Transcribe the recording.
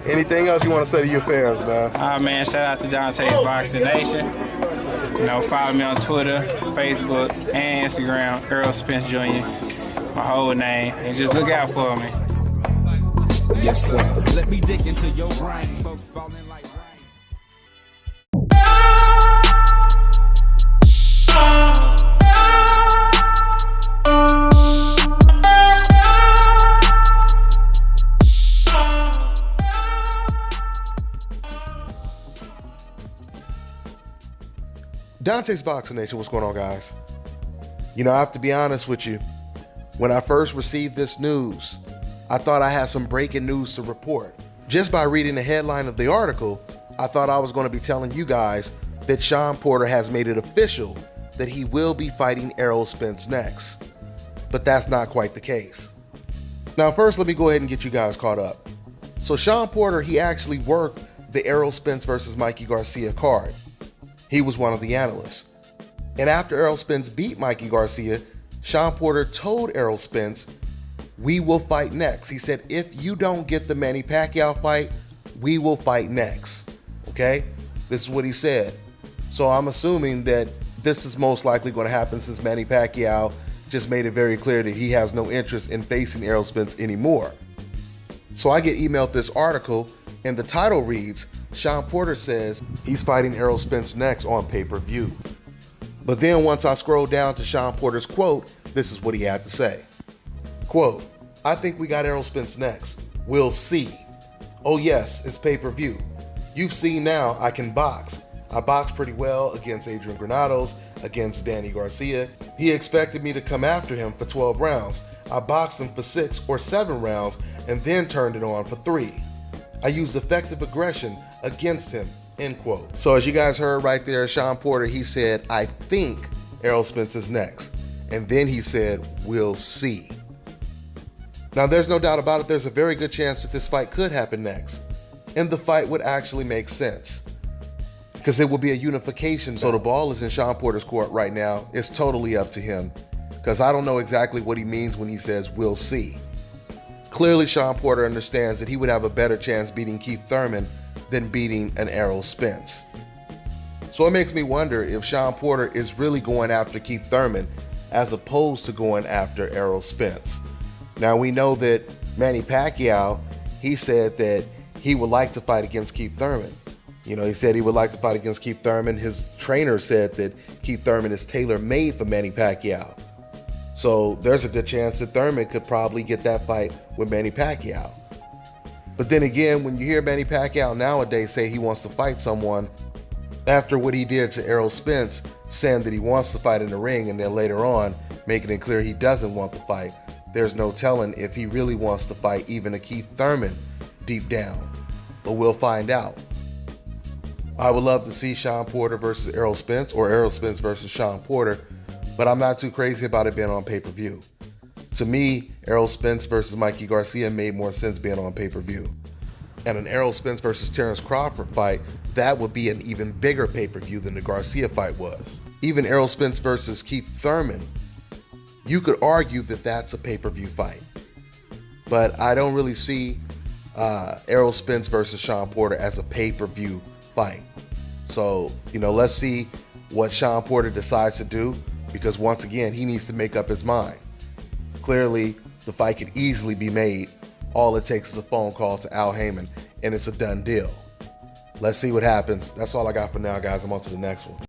Anything else you want to say to your fans, man? Man, shout out to Dante's Boxing Nation. You know, follow me on Twitter, Facebook, and Instagram, Errol Spence Jr., my whole name, and just look out for me. Yes, sir. Let me dig into your brain. Folks falling like rain. Dante's Boxing Nation, what's going on, guys? You know, I have to be honest with you. When I first received this news, I thought I had some breaking news to report. Just by reading the headline of the article, I thought I was going to be telling you guys that Shawn Porter has made it official that he will be fighting Errol Spence next. But that's not quite the case. Now, first, let me go ahead and get you guys caught up. So Shawn Porter, he actually worked the Errol Spence versus Mikey Garcia card. He was one of the analysts. And after Errol Spence beat Mikey Garcia, Shawn Porter told Errol Spence, "We will fight next." He said, "If you don't get the Manny Pacquiao fight, we will fight next." Okay? This is what he said. So I'm assuming that this is most likely going to happen since Manny Pacquiao just made it very clear that he has no interest in facing Errol Spence anymore. So I get emailed this article, and the title reads, Shawn Porter says he's fighting Errol Spence next on pay-per-view. But then once I scroll down to Shawn Porter's quote, this is what he had to say. Quote, "I think we got Errol Spence next. We'll see. Oh yes, it's pay-per-view. You've seen now I can box. I boxed pretty well against Adrian Granados, against Danny Garcia. He expected me to come after him for 12 rounds. I boxed him for 6 or 7 rounds and then turned it on for 3. I used effective aggression against him," end quote. So as you guys heard right there, Shawn Porter, he said, "I think Errol Spence is next." And then he said, "We'll see." Now there's no doubt about it, there's a very good chance that this fight could happen next. And the fight would actually make sense, because it will be a unification. So the ball is in Shawn Porter's court right now. It's totally up to him, because I don't know exactly what he means when he says, "We'll see." Clearly, Shawn Porter understands that he would have a better chance beating Keith Thurman than beating an Errol Spence. So it makes me wonder if Shawn Porter is really going after Keith Thurman as opposed to going after Errol Spence. Now we know that Manny Pacquiao, he said that he would like to fight against Keith Thurman. You know, he said he would like to fight against Keith Thurman. His trainer said that Keith Thurman is tailor-made for Manny Pacquiao. So there's a good chance that Thurman could probably get that fight with Manny Pacquiao. But then again, when you hear Manny Pacquiao nowadays say he wants to fight someone after what he did to Errol Spence, saying that he wants to fight in the ring and then later on making it clear he doesn't want to fight, there's no telling if he really wants to fight even a Keith Thurman deep down. But we'll find out. I would love to see Shawn Porter versus Errol Spence or Errol Spence versus Shawn Porter, but I'm not too crazy about it being on pay-per-view. To me, Errol Spence versus Mikey Garcia made more sense being on pay-per-view. And an Errol Spence versus Terrence Crawford fight, that would be an even bigger pay-per-view than the Garcia fight was. Even Errol Spence versus Keith Thurman, you could argue that that's a pay-per-view fight. But I don't really see Errol Spence versus Shawn Porter as a pay-per-view fight. So, you know, let's see what Shawn Porter decides to do, because once again, he needs to make up his mind. Clearly, the fight could easily be made. All it takes is a phone call to Al Heyman, and it's a done deal. Let's see what happens. That's all I got for now, guys. I'm on to the next one.